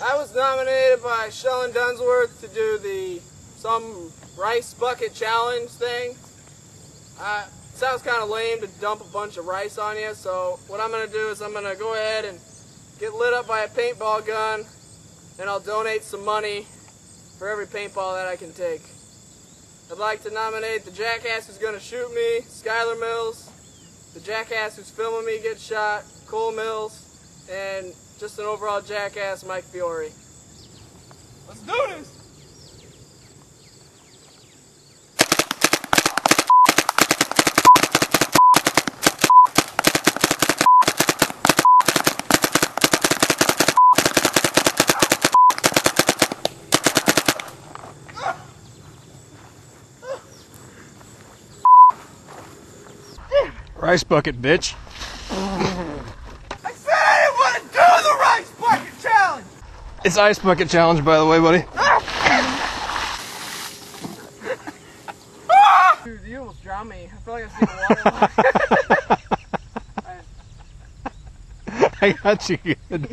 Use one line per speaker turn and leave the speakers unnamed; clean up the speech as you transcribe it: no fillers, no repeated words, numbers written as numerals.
I was nominated by Shellen Dunsworth to do some rice bucket challenge thing. Sounds kind of lame to dump a bunch of rice on you, so what I'm going to do is I'm going to go ahead and get lit up by a paintball gun, and I'll donate some money for every paintball that I can take. I'd like to nominate the jackass who's going to shoot me, Skylar Mills, the jackass who's filming me get shot, Cole Mills, and just an overall jackass, Mike Fiore. Let's do this!
Rice bucket, bitch.
I said I didn't want to do the rice bucket challenge!
It's ice bucket challenge, by the way, buddy.
Dude, you almost drowned me. I feel like I've seen the water.
I got you good.